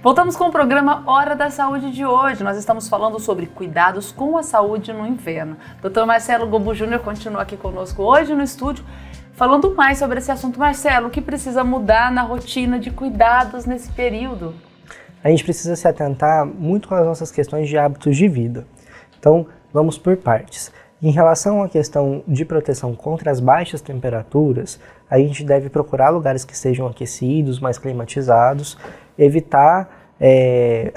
Voltamos com o programa Hora da Saúde de hoje. Nós estamos falando sobre cuidados com a saúde no inverno. Dr. Marcelo Gobu Júnior continua aqui conosco hoje no estúdio, falando mais sobre esse assunto. Marcelo, o que precisa mudar na rotina de cuidados nesse período? A gente precisa se atentar muito com as nossas questões de hábitos de vida. Então, vamos por partes. Em relação à questão de proteção contra as baixas temperaturas, a gente deve procurar lugares que sejam aquecidos, mais climatizados, evitar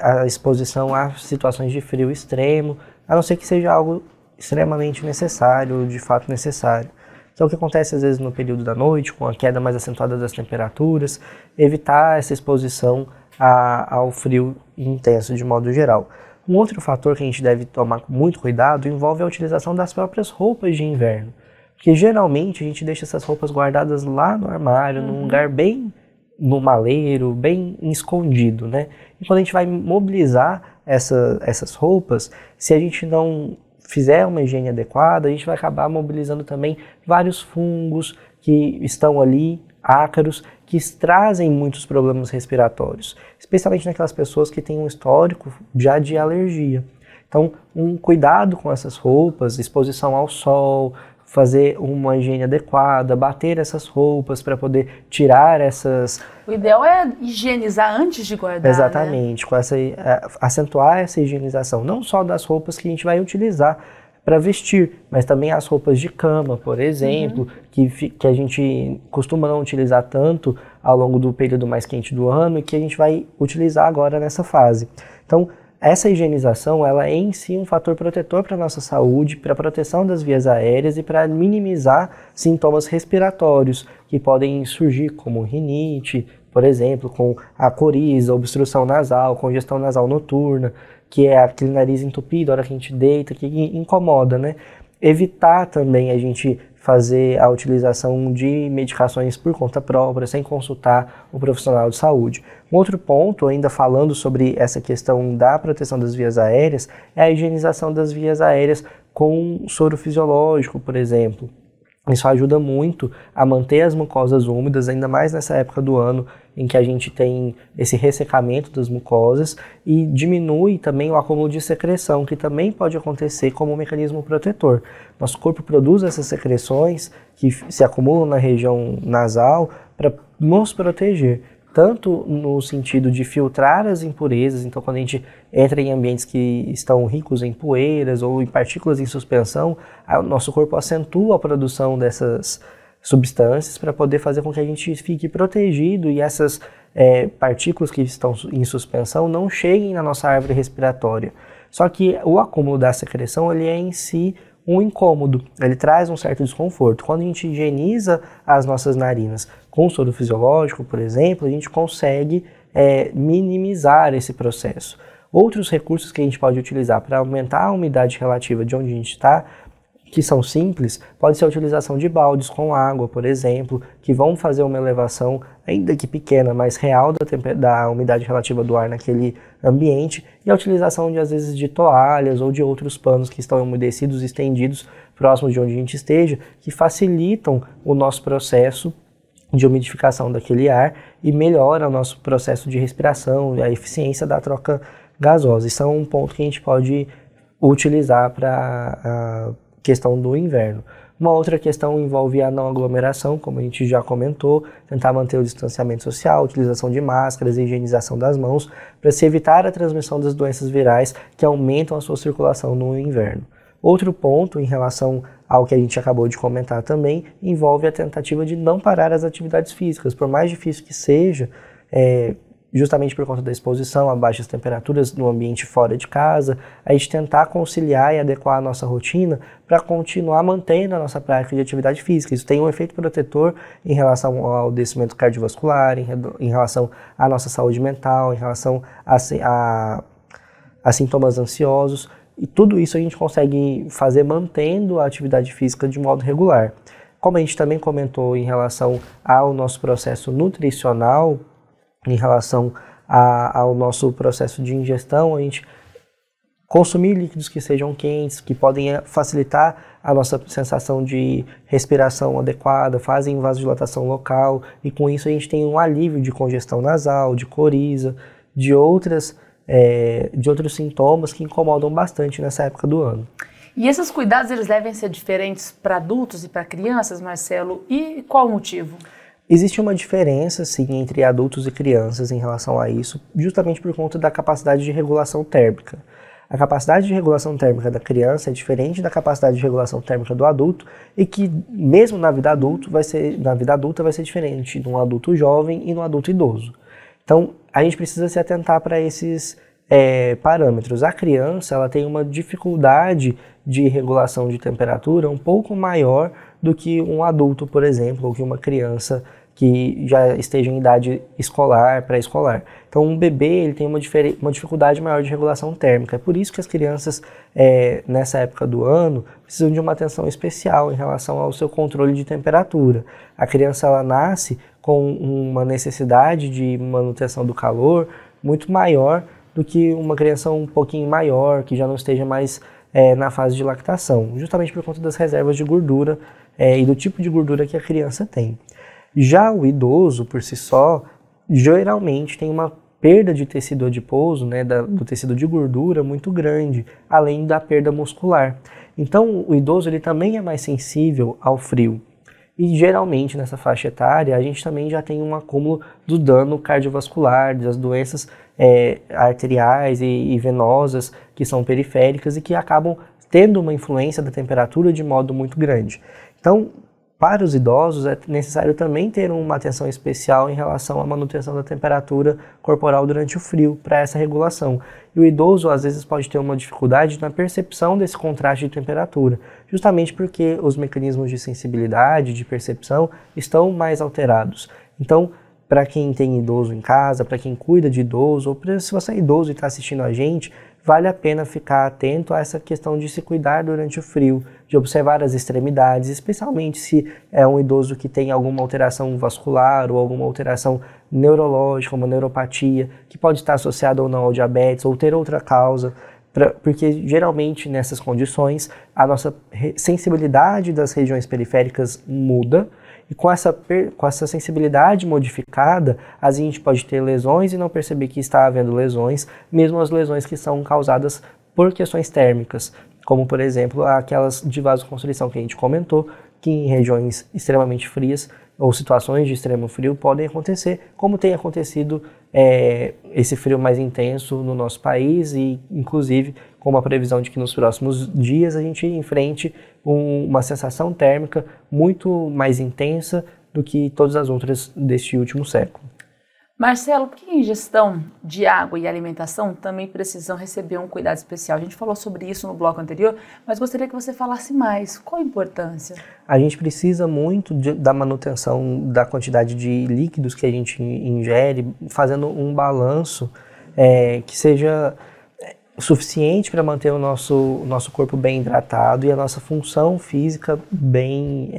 a exposição a situações de frio extremo, a não ser que seja algo extremamente necessário, de fato necessário. Então, o que acontece às vezes no período da noite, com a queda mais acentuada das temperaturas, evitar essa exposição ao frio intenso de modo geral. Um outro fator que a gente deve tomar muito cuidado envolve a utilização das próprias roupas de inverno, porque geralmente a gente deixa essas roupas guardadas lá no armário, num lugar bem no maleiro, bem escondido, né? E quando a gente vai mobilizar essas roupas, se a gente não fizer uma higiene adequada, a gente vai acabar mobilizando também vários fungos que estão ali, ácaros, que trazem muitos problemas respiratórios, especialmente naquelas pessoas que têm um histórico já de alergia. Então, um cuidado com essas roupas, exposição ao sol, fazer uma higiene adequada, bater essas roupas para poder tirar essas... O ideal é higienizar antes de guardar, Exatamente, né? Acentuar essa higienização, não só das roupas que a gente vai utilizar para vestir, mas também as roupas de cama, por exemplo, que a gente costuma não utilizar tanto ao longo do período mais quente do ano e que a gente vai utilizar agora nessa fase. Então, essa higienização, ela é em si um fator protetor para a nossa saúde, para a proteção das vias aéreas e para minimizar sintomas respiratórios que podem surgir, como rinite, por exemplo, com a coriza, obstrução nasal, congestão nasal noturna, que é aquele nariz entupido, a hora que a gente deita, que incomoda, né? Evitar também a gente fazer a utilização de medicações por conta própria, sem consultar um profissional de saúde. Um outro ponto, ainda falando sobre essa questão da proteção das vias aéreas, é a higienização das vias aéreas com soro fisiológico, por exemplo. Isso ajuda muito a manter as mucosas úmidas, ainda mais nessa época do ano em que a gente tem esse ressecamento das mucosas, e diminui também o acúmulo de secreção, que também pode acontecer como um mecanismo protetor. Nosso corpo produz essas secreções que se acumulam na região nasal para nos proteger, tanto no sentido de filtrar as impurezas. Então, quando a gente entra em ambientes que estão ricos em poeiras ou em partículas em suspensão, o nosso corpo acentua a produção dessas substâncias para poder fazer com que a gente fique protegido e essas partículas que estão em suspensão não cheguem na nossa árvore respiratória. Só que o acúmulo da secreção, ele é em si um incômodo, ele traz um certo desconforto. Quando a gente higieniza as nossas narinas com soro fisiológico, por exemplo, a gente consegue minimizar esse processo. Outros recursos que a gente pode utilizar para aumentar a umidade relativa de onde a gente está, que são simples, pode ser a utilização de baldes com água, por exemplo, que vão fazer uma elevação, ainda que pequena, mas real da umidade relativa do ar naquele ambiente, e a utilização às vezes de toalhas ou de outros panos que estão umedecidos e estendidos próximos de onde a gente esteja, que facilitam o nosso processo de umidificação daquele ar e melhora o nosso processo de respiração e a eficiência da troca gasosa. Isso é um ponto que a gente pode utilizar para a questão do inverno. Uma outra questão envolve a não aglomeração, como a gente já comentou, tentar manter o distanciamento social, utilização de máscaras e higienização das mãos, para se evitar a transmissão das doenças virais que aumentam a sua circulação no inverno. Outro ponto, em relação ao que a gente acabou de comentar também, envolve a tentativa de não parar as atividades físicas. Por mais difícil que seja, justamente por conta da exposição a baixas temperaturas no ambiente fora de casa, a gente tentar conciliar e adequar a nossa rotina para continuar mantendo a nossa prática de atividade física. Isso tem um efeito protetor em relação ao adoecimento cardiovascular, em relação à nossa saúde mental, em relação a sintomas ansiosos, e tudo isso a gente consegue fazer mantendo a atividade física de modo regular. Como a gente também comentou em relação ao nosso processo nutricional, em relação ao nosso processo de ingestão, a gente consumir líquidos que sejam quentes, que podem facilitar a nossa sensação de respiração adequada, fazem vasodilatação local, e com isso a gente tem um alívio de congestão nasal, de coriza, de outros sintomas que incomodam bastante nessa época do ano. E esses cuidados, eles devem ser diferentes para adultos e para crianças, Marcelo? E qual o motivo? Existe uma diferença, sim, entre adultos e crianças em relação a isso, justamente por conta da capacidade de regulação térmica. A capacidade de regulação térmica da criança é diferente da capacidade de regulação térmica do adulto e que, mesmo na vida adulta, vai ser diferente de um adulto jovem e de um adulto idoso. Então, a gente precisa se atentar para esses parâmetros. A criança, ela tem uma dificuldade de regulação de temperatura um pouco maior do que um adulto, por exemplo, ou que uma criança que já esteja em idade escolar, pré-escolar. Então, um bebê ele tem uma dificuldade maior de regulação térmica. É por isso que as crianças, nessa época do ano, precisam de uma atenção especial em relação ao seu controle de temperatura. A criança ela nasce com uma necessidade de manutenção do calor muito maior do que uma criança um pouquinho maior, que já não esteja mais na fase de lactação, justamente por conta das reservas de gordura e do tipo de gordura que a criança tem. Já o idoso, por si só, geralmente tem uma perda de tecido adiposo, do tecido de gordura muito grande, além da perda muscular. Então, o idoso ele também é mais sensível ao frio. E geralmente nessa faixa etária a gente também já tem um acúmulo do dano cardiovascular, das doenças arteriais e venosas que são periféricas e que acabam tendo uma influência da temperatura de modo muito grande. Então, para os idosos é necessário também ter uma atenção especial em relação à manutenção da temperatura corporal durante o frio, para essa regulação. E o idoso às vezes pode ter uma dificuldade na percepção desse contraste de temperatura, justamente porque os mecanismos de sensibilidade, de percepção, estão mais alterados. Então, para quem tem idoso em casa, para quem cuida de idoso, ou se você é idoso e está assistindo a gente, vale a pena ficar atento a essa questão de se cuidar durante o frio, de observar as extremidades, especialmente se é um idoso que tem alguma alteração vascular ou alguma alteração neurológica, uma neuropatia, que pode estar associada ou não ao diabetes ou ter outra causa, porque geralmente nessas condições a nossa sensibilidade das regiões periféricas muda, e com essa sensibilidade modificada, a gente pode ter lesões e não perceber que está havendo lesões, mesmo as lesões que são causadas por questões térmicas, como por exemplo aquelas de vasoconstrição que a gente comentou, que em regiões extremamente frias ou situações de extremo frio podem acontecer, como tem acontecido esse frio mais intenso no nosso país e inclusive com uma previsão de que nos próximos dias a gente enfrente uma sensação térmica muito mais intensa do que todas as outras deste último século. Marcelo, por que a ingestão de água e alimentação também precisam receber um cuidado especial? A gente falou sobre isso no bloco anterior, mas gostaria que você falasse mais. Qual a importância? A gente precisa muito da manutenção da quantidade de líquidos que a gente ingere, fazendo um balanço que seja suficiente para manter o nosso corpo bem hidratado e a nossa função física bem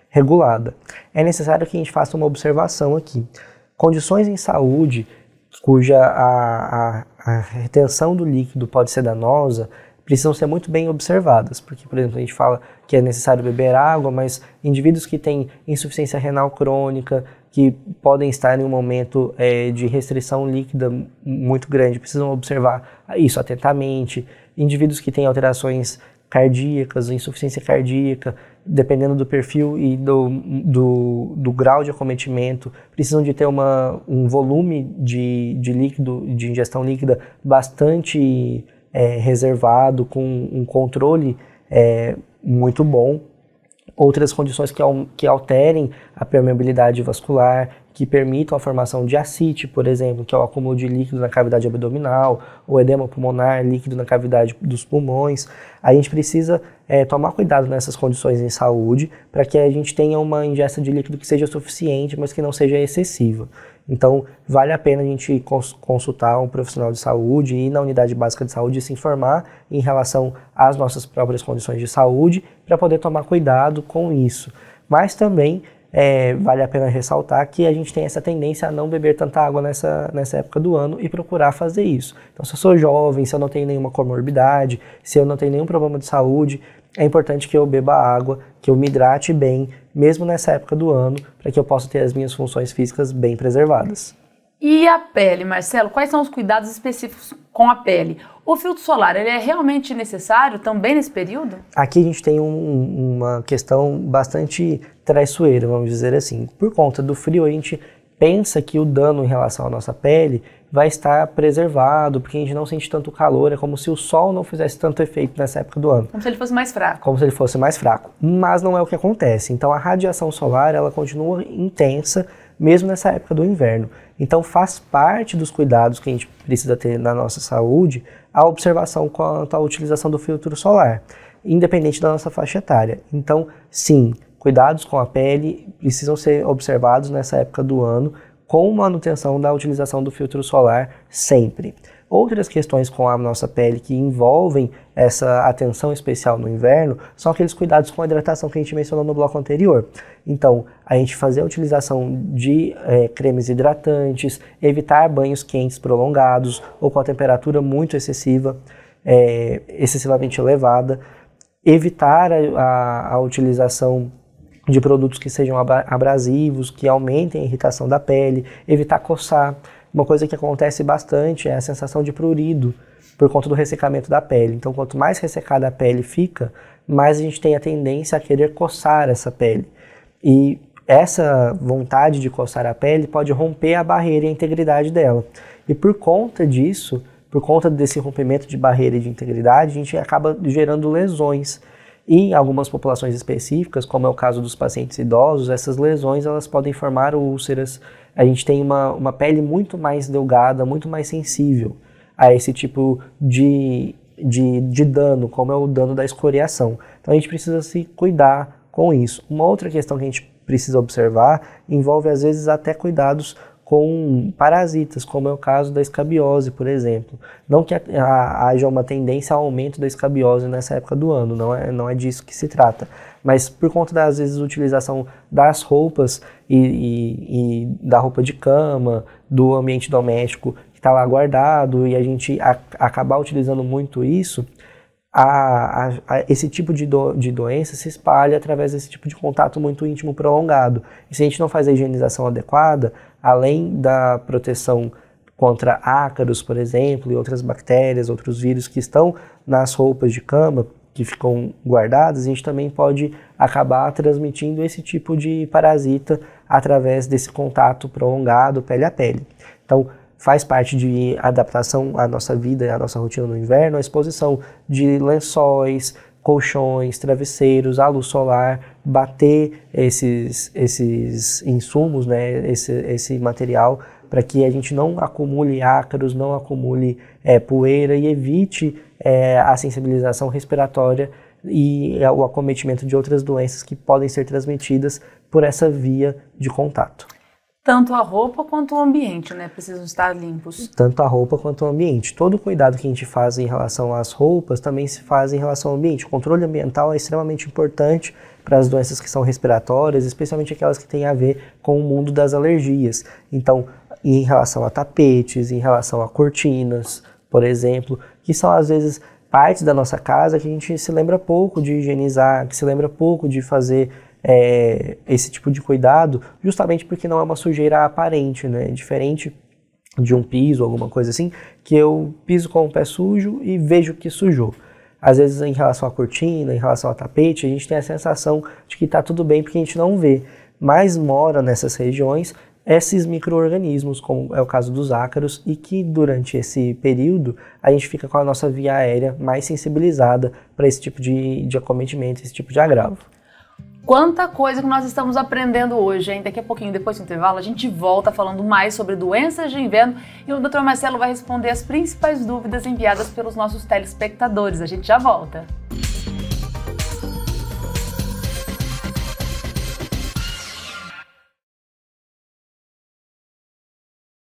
regulada. É necessário que a gente faça uma observação aqui. Condições em saúde cuja a retenção do líquido pode ser danosa precisam ser muito bem observadas, porque, por exemplo, a gente fala que é necessário beber água, mas indivíduos que têm insuficiência renal crônica, que podem estar em um momento de restrição líquida muito grande, precisam observar isso atentamente. Indivíduos que têm alterações cardíacas, insuficiência cardíaca, dependendo do perfil e do grau de acometimento, precisam de ter um volume de líquido, de ingestão líquida bastante reservado, com um controle muito bom. Outras condições que alterem a permeabilidade vascular, que permitam a formação de ascite, por exemplo, que é o acúmulo de líquido na cavidade abdominal, ou edema pulmonar, líquido na cavidade dos pulmões. A gente precisa tomar cuidado nessas condições em saúde para que a gente tenha uma ingesta de líquido que seja suficiente, mas que não seja excessiva. Então, vale a pena a gente consultar um profissional de saúde e ir na unidade básica de saúde e se informar em relação às nossas próprias condições de saúde para poder tomar cuidado com isso. Mas também vale a pena ressaltar que a gente tem essa tendência a não beber tanta água nessa época do ano e procurar fazer isso. Então, se eu sou jovem, se eu não tenho nenhuma comorbidade, se eu não tenho nenhum problema de saúde, é importante que eu beba água, que eu me hidrate bem, mesmo nessa época do ano, para que eu possa ter as minhas funções físicas bem preservadas. E a pele, Marcelo? Quais são os cuidados específicos com a pele? O filtro solar, ele é realmente necessário também nesse período? Aqui a gente tem uma questão bastante traiçoeira, vamos dizer assim. Por conta do frio, a gente pensa que o dano em relação à nossa pele vai estar preservado, porque a gente não sente tanto calor, é como se o sol não fizesse tanto efeito nessa época do ano. Como se ele fosse mais fraco. Como se ele fosse mais fraco, mas não é o que acontece. Então a radiação solar, ela continua intensa, mesmo nessa época do inverno. Então faz parte dos cuidados que a gente precisa ter na nossa saúde a observação quanto à utilização do filtro solar, independente da nossa faixa etária. Então, sim, cuidados com a pele precisam ser observados nessa época do ano, com manutenção da utilização do filtro solar sempre. Outras questões com a nossa pele que envolvem essa atenção especial no inverno são aqueles cuidados com a hidratação que a gente mencionou no bloco anterior. Então, a gente fazer a utilização de cremes hidratantes, evitar banhos quentes prolongados ou com a temperatura muito excessiva, excessivamente elevada, evitar a utilização de produtos que sejam abrasivos, que aumentem a irritação da pele, evitar coçar. Uma coisa que acontece bastante é a sensação de prurido por conta do ressecamento da pele. Então, quanto mais ressecada a pele fica, mais a gente tem a tendência a querer coçar essa pele. E essa vontade de coçar a pele pode romper a barreira e a integridade dela. E por conta disso, por conta desse rompimento de barreira e de integridade, a gente acaba gerando lesões. E em algumas populações específicas, como é o caso dos pacientes idosos, essas lesões elas podem formar úlceras. A gente tem uma pele muito mais delgada, muito mais sensível a esse tipo de dano, como é o dano da escoriação. Então a gente precisa se cuidar com isso. Uma outra questão que a gente precisa observar envolve às vezes até cuidados com parasitas, como é o caso da escabiose, por exemplo. Não que haja uma tendência ao aumento da escabiose nessa época do ano, não é disso que se trata. Mas por conta das vezes utilização das roupas e da roupa de cama, do ambiente doméstico que está lá guardado e a gente acabar utilizando muito isso, esse tipo de doença se espalha através desse tipo de contato muito íntimo prolongado. E se a gente não faz a higienização adequada, além da proteção contra ácaros, por exemplo, e outras bactérias, outros vírus que estão nas roupas de cama, que ficam guardadas, a gente também pode acabar transmitindo esse tipo de parasita através desse contato prolongado pele a pele. Então, faz parte de adaptação à nossa vida e à nossa rotina no inverno, a exposição de lençóis, colchões, travesseiros, à luz solar, bater esses insumos, né, esse material, para que a gente não acumule ácaros, não acumule poeira e evite a sensibilização respiratória e o acometimento de outras doenças que podem ser transmitidas por essa via de contato. Tanto a roupa quanto o ambiente, né? Precisam estar limpos. Tanto a roupa quanto o ambiente. Todo o cuidado que a gente faz em relação às roupas também se faz em relação ao ambiente. O controle ambiental é extremamente importante para as doenças que são respiratórias, especialmente aquelas que têm a ver com o mundo das alergias. Então, em relação a tapetes, em relação a cortinas, por exemplo, que são às vezes partes da nossa casa que a gente se lembra pouco de higienizar, que se lembra pouco de fazer esse tipo de cuidado, justamente porque não é uma sujeira aparente, né? Diferente de um piso, alguma coisa assim, que eu piso com o pé sujo e vejo que sujou. Às vezes, em relação à cortina, em relação ao tapete, a gente tem a sensação de que está tudo bem porque a gente não vê, mas mora nessas regiões esses micro-organismos, como é o caso dos ácaros, e que durante esse período a gente fica com a nossa via aérea mais sensibilizada para esse tipo de acometimento, esse tipo de agravo. Quanta coisa que nós estamos aprendendo hoje, hein? Daqui a pouquinho, depois do intervalo, a gente volta falando mais sobre doenças de inverno e o Dr. Marcelo vai responder as principais dúvidas enviadas pelos nossos telespectadores. A gente já volta.